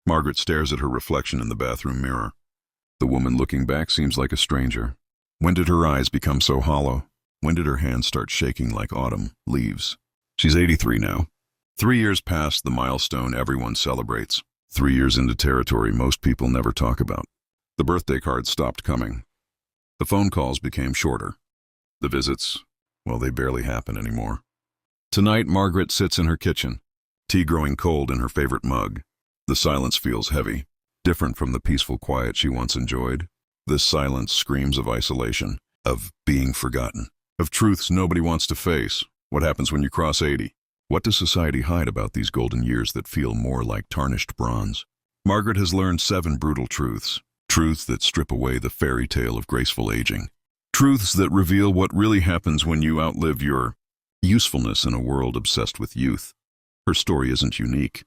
Margaret stares at her reflection in the bathroom mirror. The woman looking back seems like a stranger. When did her eyes become so hollow? When did her hands start shaking like autumn leaves? She's 83 now. 3 years past the milestone everyone celebrates. 3 years into territory most people never talk about. The birthday cards stopped coming. The phone calls became shorter. The visits, well, they barely happen anymore. Tonight, Margaret sits in her kitchen, tea growing cold in her favorite mug. The silence feels heavy, different from the peaceful quiet she once enjoyed. This silence screams of isolation, of being forgotten, of truths nobody wants to face. What happens when you cross 80? What does society hide about these golden years that feel more like tarnished bronze? Margaret has learned 7 brutal truths. Truths that strip away the fairy tale of graceful aging. Truths that reveal what really happens when you outlive your usefulness in a world obsessed with youth. Her story isn't unique.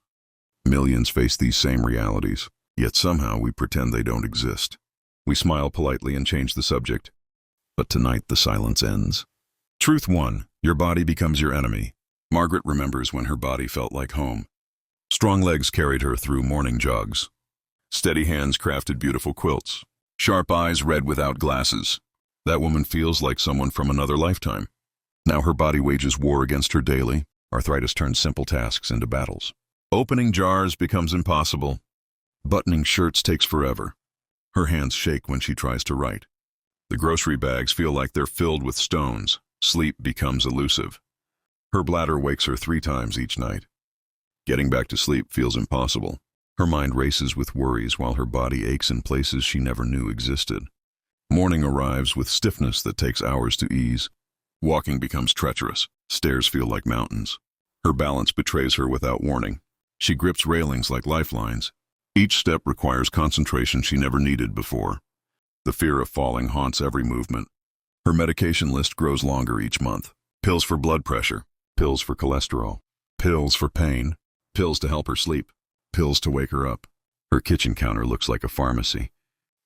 Millions face these same realities, yet somehow we pretend they don't exist. We smile politely and change the subject. But tonight the silence ends. Truth 1. Your body becomes your enemy. Margaret remembers when her body felt like home. Strong legs carried her through morning jogs. Steady hands crafted beautiful quilts. Sharp eyes read without glasses. That woman feels like someone from another lifetime. Now her body wages war against her daily. Arthritis turns simple tasks into battles. Opening jars becomes impossible. Buttoning shirts takes forever. Her hands shake when she tries to write. The grocery bags feel like they're filled with stones. Sleep becomes elusive. Her bladder wakes her 3 times each night. Getting back to sleep feels impossible. Her mind races with worries while her body aches in places she never knew existed. Morning arrives with stiffness that takes hours to ease. Walking becomes treacherous. Stairs feel like mountains. Her balance betrays her without warning. She grips railings like lifelines. Each step requires concentration she never needed before. The fear of falling haunts every movement. Her medication list grows longer each month. Pills for blood pressure, pills for cholesterol, pills for pain, pills to help her sleep, pills to wake her up. Her kitchen counter looks like a pharmacy.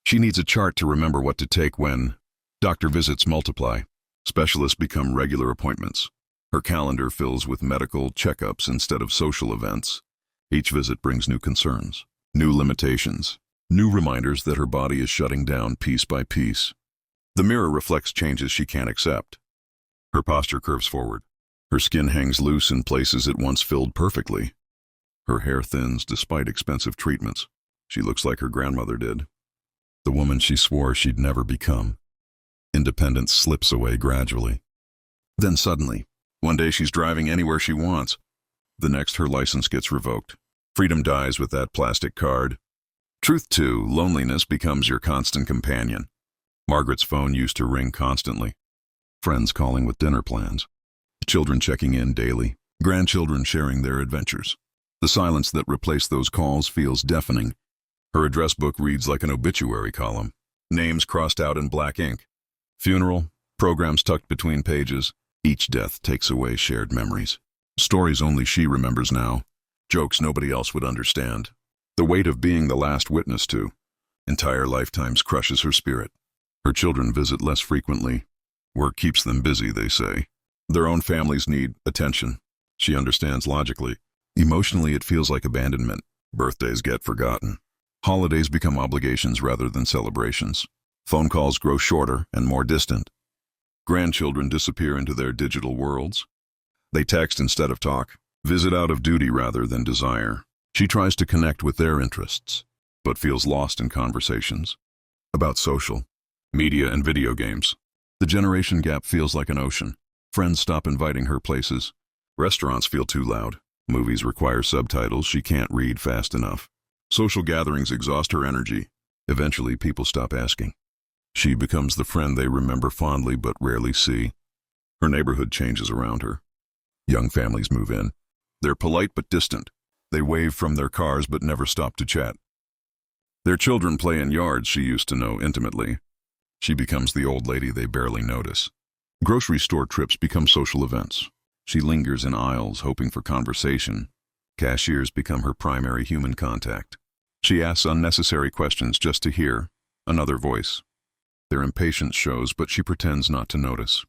She needs a chart to remember what to take when doctor visits multiply. Specialists become regular appointments. Her calendar fills with medical checkups instead of social events. Each visit brings new concerns, new limitations, new reminders that her body is shutting down piece by piece. The mirror reflects changes she can't accept. Her posture curves forward. Her skin hangs loose in places it once filled perfectly. Her hair thins despite expensive treatments. She looks like her grandmother did. The woman she swore she'd never become. Independence slips away gradually. Then suddenly, one day she's driving anywhere she wants. The next, her license gets revoked. Freedom dies with that plastic card. Truth 2. Loneliness becomes your constant companion. Margaret's phone used to ring constantly. Friends calling with dinner plans. Children checking in daily. Grandchildren sharing their adventures. The silence that replaced those calls feels deafening. Her address book reads like an obituary column. Names crossed out in black ink. Funeral, programs tucked between pages. Each death takes away shared memories. Stories only she remembers now. Jokes nobody else would understand. The weight of being the last witness to entire lifetimes crushes her spirit. Her children visit less frequently. Work keeps them busy, they say. Their own families need attention. She understands logically. Emotionally, it feels like abandonment. Birthdays get forgotten. Holidays become obligations rather than celebrations. Phone calls grow shorter and more distant. Grandchildren disappear into their digital worlds. They text instead of talk, visit out of duty rather than desire. She tries to connect with their interests, but feels lost in conversations about social, media, and video games. The generation gap feels like an ocean. Friends stop inviting her places. Restaurants feel too loud. Movies require subtitles she can't read fast enough. Social gatherings exhaust her energy. Eventually, people stop asking. She becomes the friend they remember fondly but rarely see. Her neighborhood changes around her. Young families move in. They're polite but distant. They wave from their cars but never stop to chat. Their children play in yards she used to know intimately. She becomes the old lady they barely notice. Grocery store trips become social events. She lingers in aisles hoping for conversation. Cashiers become her primary human contact. She asks unnecessary questions just to hear another voice. Their impatience shows, but she pretends not to notice.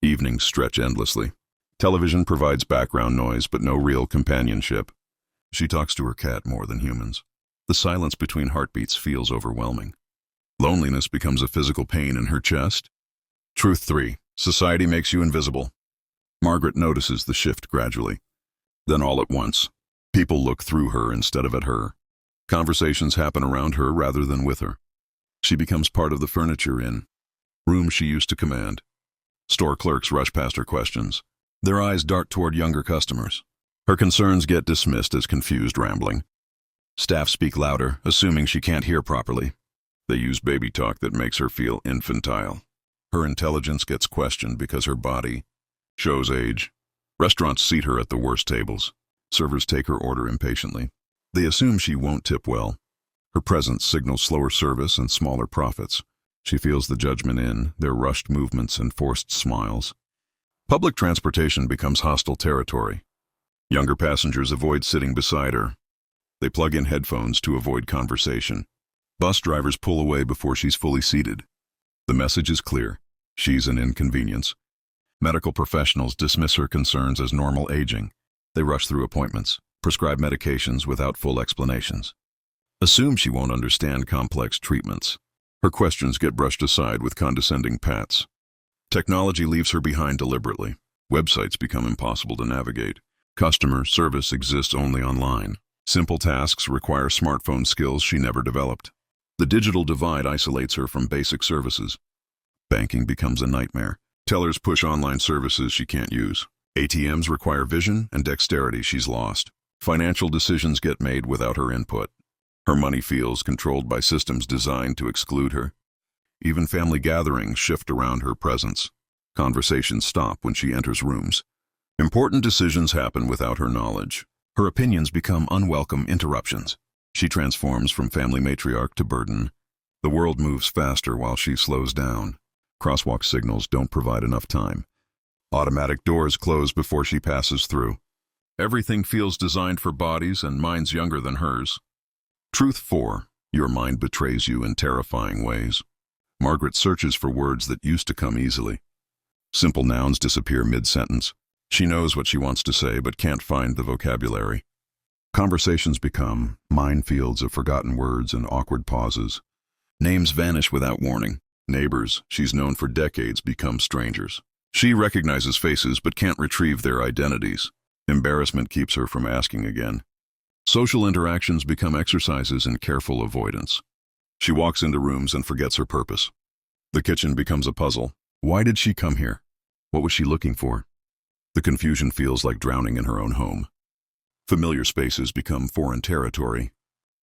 Evenings stretch endlessly. Television provides background noise, but no real companionship. She talks to her cat more than humans. The silence between heartbeats feels overwhelming. Loneliness becomes a physical pain in her chest. Truth 3. Society makes you invisible. Margaret notices the shift gradually. Then all at once, people look through her instead of at her. Conversations happen around her rather than with her. She becomes part of the furniture in rooms she used to command. Store clerks rush past her questions. Their eyes dart toward younger customers. Her concerns get dismissed as confused rambling. Staff speak louder, assuming she can't hear properly. They use baby talk that makes her feel infantile. Her intelligence gets questioned because her body shows age. Restaurants seat her at the worst tables. Servers take her order impatiently. They assume she won't tip well. Her presence signals slower service and smaller profits. She feels the judgment in their rushed movements and forced smiles. Public transportation becomes hostile territory. Younger passengers avoid sitting beside her. They plug in headphones to avoid conversation. Bus drivers pull away before she's fully seated. The message is clear. She's an inconvenience. Medical professionals dismiss her concerns as normal aging. They rush through appointments, prescribe medications without full explanations. Assume she won't understand complex treatments. Her questions get brushed aside with condescending pats. Technology leaves her behind deliberately. Websites become impossible to navigate. Customer service exists only online. Simple tasks require smartphone skills she never developed. The digital divide isolates her from basic services. Banking becomes a nightmare. Tellers push online services she can't use. ATMs require vision and dexterity she's lost. Financial decisions get made without her input. Her money feels controlled by systems designed to exclude her. Even family gatherings shift around her presence. Conversations stop when she enters rooms. Important decisions happen without her knowledge. Her opinions become unwelcome interruptions. She transforms from family matriarch to burden. The world moves faster while she slows down. Crosswalk signals don't provide enough time. Automatic doors close before she passes through. Everything feels designed for bodies and minds younger than hers. Truth 4. Your mind betrays you in terrifying ways. Margaret searches for words that used to come easily. Simple nouns disappear mid-sentence. She knows what she wants to say but can't find the vocabulary. Conversations become minefields of forgotten words and awkward pauses. Names vanish without warning. Neighbors she's known for decades become strangers. She recognizes faces but can't retrieve their identities. Embarrassment keeps her from asking again. Social interactions become exercises in careful avoidance. She walks into rooms and forgets her purpose. The kitchen becomes a puzzle. Why did she come here? What was she looking for? The confusion feels like drowning in her own home. Familiar spaces become foreign territory.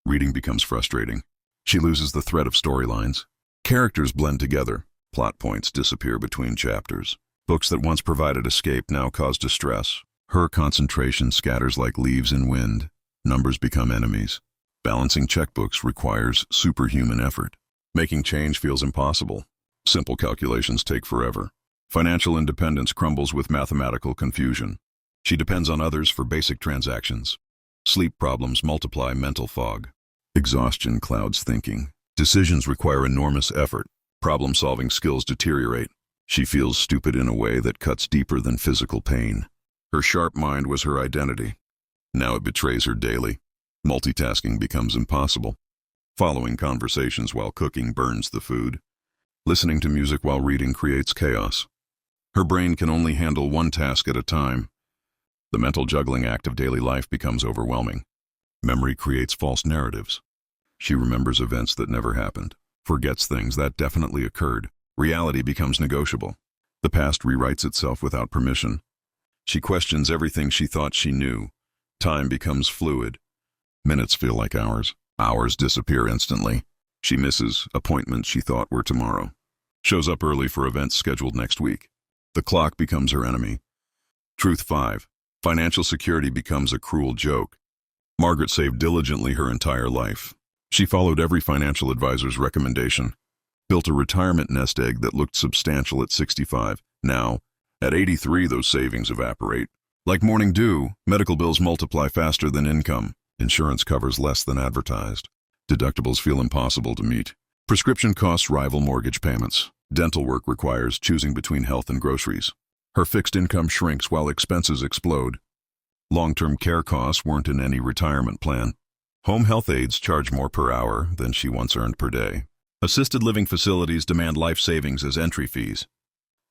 Reading becomes frustrating. She loses the thread of storylines. Characters blend together. Plot points disappear between chapters. Books that once provided escape now cause distress. Her concentration scatters like leaves in wind. Numbers become enemies. Balancing checkbooks requires superhuman effort. Making change feels impossible. Simple calculations take forever. Financial independence crumbles with mathematical confusion. She depends on others for basic transactions. Sleep problems multiply mental fog. Exhaustion clouds thinking. Decisions require enormous effort. Problem-solving skills deteriorate. She feels stupid in a way that cuts deeper than physical pain. Her sharp mind was her identity. Now it betrays her daily. Multitasking becomes impossible. Following conversations while cooking burns the food. Listening to music while reading creates chaos. Her brain can only handle one task at a time. The mental juggling act of daily life becomes overwhelming. Memory creates false narratives. She remembers events that never happened, forgets things that definitely occurred. Reality becomes negotiable. The past rewrites itself without permission. She questions everything she thought she knew. Time becomes fluid. Minutes feel like hours. Hours disappear instantly. She misses appointments she thought were tomorrow. Shows up early for events scheduled next week. The clock becomes her enemy. Truth 5. Financial security becomes a cruel joke. Margaret saved diligently her entire life. She followed every financial advisor's recommendation. Built a retirement nest egg that looked substantial at 65. Now, at 83, those savings evaporate. Like morning dew, medical bills multiply faster than income. Insurance covers less than advertised. Deductibles feel impossible to meet. Prescription costs rival mortgage payments. Dental work requires choosing between health and groceries. Her fixed income shrinks while expenses explode. Long-term care costs weren't in any retirement plan. Home health aides charge more per hour than she once earned per day. Assisted living facilities demand life savings as entry fees.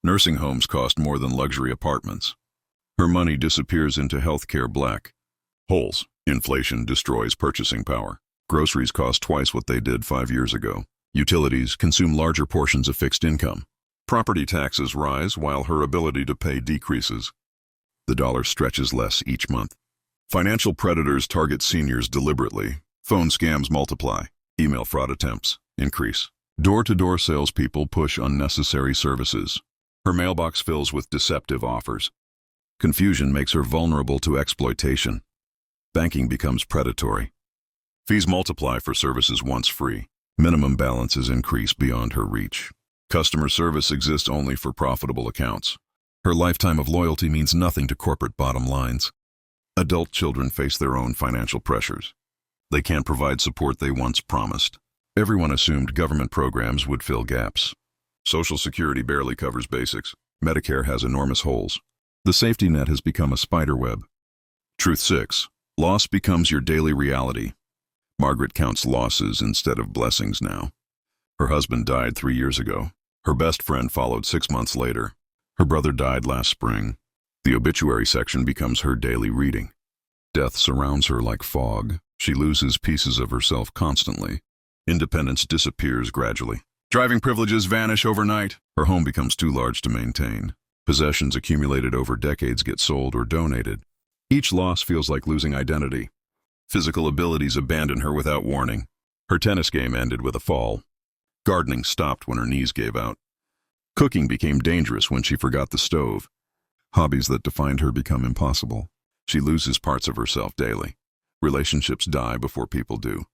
Nursing homes cost more than luxury apartments. Her money disappears into healthcare black holes. Inflation destroys purchasing power. Groceries cost twice what they did 5 years ago. Utilities consume larger portions of fixed income. Property taxes rise while her ability to pay decreases. The dollar stretches less each month. Financial predators target seniors deliberately. Phone scams multiply. Email fraud attempts increase. Door-to-door salespeople push unnecessary services. Her mailbox fills with deceptive offers. Confusion makes her vulnerable to exploitation. Banking becomes predatory. Fees multiply for services once free. Minimum balances increase beyond her reach. Customer service exists only for profitable accounts. Her lifetime of loyalty means nothing to corporate bottom lines. Adult children face their own financial pressures. They can't provide support they once promised. Everyone assumed government programs would fill gaps. Social Security barely covers basics. Medicare has enormous holes. The safety net has become a spider web. Truth 6. Loss becomes your daily reality. Margaret counts losses instead of blessings now. Her husband died 3 years ago. Her best friend followed 6 months later. Her brother died last spring. The obituary section becomes her daily reading. Death surrounds her like fog. She loses pieces of herself constantly. Independence disappears gradually. Driving privileges vanish overnight. Her home becomes too large to maintain. Possessions accumulated over decades get sold or donated. Each loss feels like losing identity. Physical abilities abandon her without warning. Her tennis game ended with a fall. Gardening stopped when her knees gave out. Cooking became dangerous when she forgot the stove. Hobbies that defined her become impossible. She loses parts of herself daily. Relationships die before people do.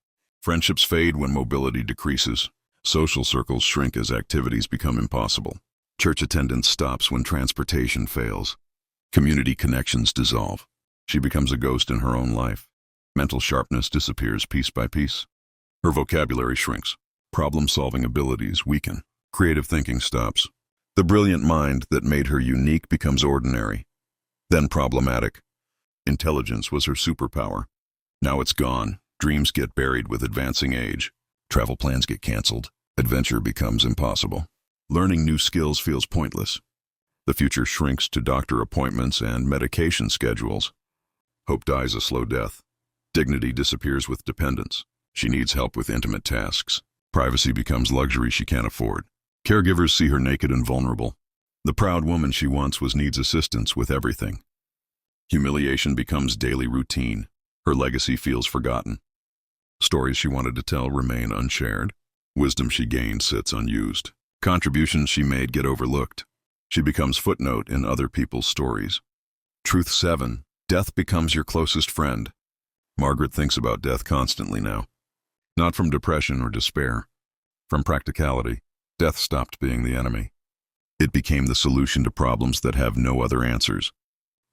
Friendships fade when mobility decreases. Social circles shrink as activities become impossible. Church attendance stops when transportation fails. Community connections dissolve. She becomes a ghost in her own life. Mental sharpness disappears piece by piece. Her vocabulary shrinks. Problem-solving abilities weaken. Creative thinking stops. The brilliant mind that made her unique becomes ordinary, then problematic. Intelligence was her superpower. Now it's gone. Dreams get buried with advancing age. Travel plans get canceled. Adventure becomes impossible. Learning new skills feels pointless. The future shrinks to doctor appointments and medication schedules. Hope dies a slow death. Dignity disappears with dependence. She needs help with intimate tasks. Privacy becomes luxury she can't afford. Caregivers see her naked and vulnerable. The proud woman she once was needs assistance with everything. Humiliation becomes daily routine. Her legacy feels forgotten. Stories she wanted to tell remain unshared. Wisdom she gained sits unused. Contributions she made get overlooked. She becomes footnote in other people's stories. Truth 7. Death becomes your closest friend. Margaret thinks about death constantly now. Not from depression or despair. From practicality. Death stopped being the enemy. It became the solution to problems that have no other answers.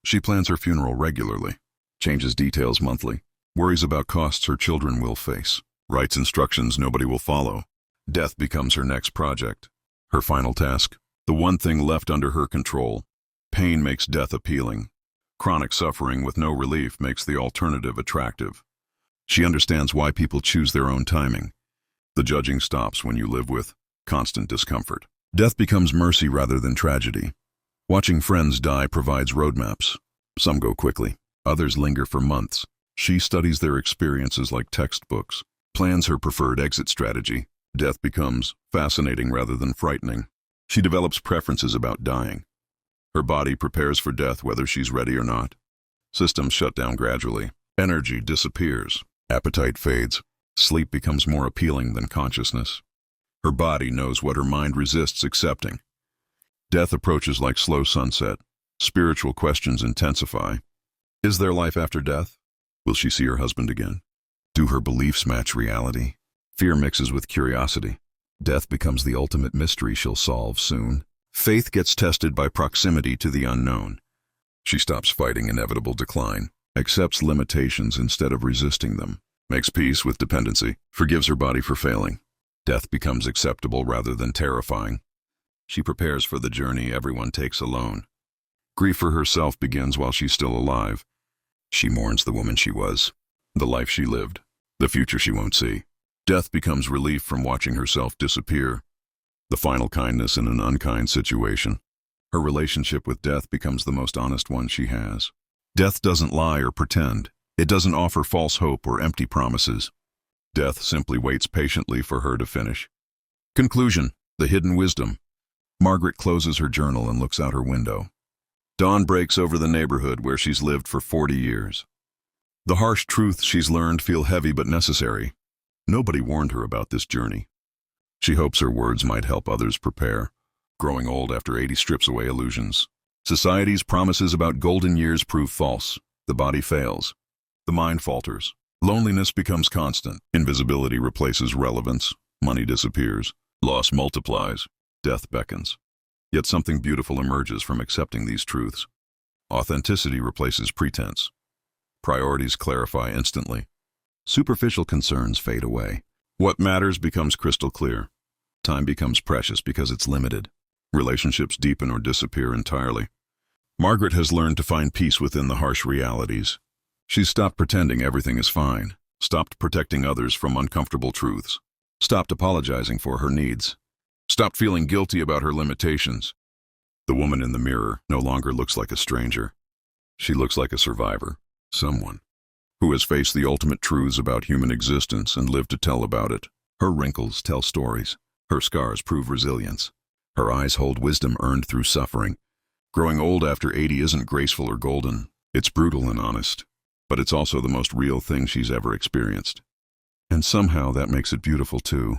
She plans her funeral regularly, changes details monthly, worries about costs her children will face, writes instructions nobody will follow. Death becomes her next project. Her final task, the one thing left under her control. Pain makes death appealing. Chronic suffering with no relief makes the alternative attractive. She understands why people choose their own timing. The judging stops when you live with constant discomfort. Death becomes mercy rather than tragedy. Watching friends die provides roadmaps. Some go quickly, others linger for months. She studies their experiences like textbooks, plans her preferred exit strategy. Death becomes fascinating rather than frightening. She develops preferences about dying. Her body prepares for death whether she's ready or not. Systems shut down gradually. Energy disappears. Appetite fades. Sleep becomes more appealing than consciousness. Her body knows what her mind resists accepting. Death approaches like slow sunset. Spiritual questions intensify. Is there life after death? Will she see her husband again? Do her beliefs match reality? Fear mixes with curiosity. Death becomes the ultimate mystery she'll solve soon. Faith gets tested by proximity to the unknown. She stops fighting inevitable decline, accepts limitations instead of resisting them, makes peace with dependency, forgives her body for failing. Death becomes acceptable rather than terrifying. She prepares for the journey everyone takes alone. Grief for herself begins while she's still alive. She mourns the woman she was, the life she lived. the future she won't see. Death becomes relief from watching herself disappear, the final kindness in an unkind situation. Her relationship with death becomes the most honest one she has. Death doesn't lie or pretend. It doesn't offer false hope or empty promises. Death simply waits patiently for her to finish. Conclusion: the hidden wisdom. Margaret closes her journal and looks out her window. Dawn breaks over the neighborhood where she's lived for 40 years. The harsh truths she's learned feel heavy but necessary. Nobody warned her about this journey. She hopes her words might help others prepare. Growing old after 80 strips away illusions. Society's promises about golden years prove false. The body fails. The mind falters. Loneliness becomes constant. Invisibility replaces relevance. Money disappears. Loss multiplies. Death beckons. Yet something beautiful emerges from accepting these truths. Authenticity replaces pretense. Priorities clarify instantly. Superficial concerns fade away. What matters becomes crystal clear. Time becomes precious because it's limited. Relationships deepen or disappear entirely. Margaret has learned to find peace within the harsh realities. She's stopped pretending everything is fine, stopped protecting others from uncomfortable truths, stopped apologizing for her needs, stopped feeling guilty about her limitations. The woman in the mirror no longer looks like a stranger. She looks like a survivor, someone who has faced the ultimate truths about human existence and lived to tell about it. Her wrinkles tell stories. Her scars prove resilience. Her eyes hold wisdom earned through suffering. Growing old after 80 isn't graceful or golden. It's brutal and honest. But it's also the most real thing she's ever experienced. And somehow that makes it beautiful too.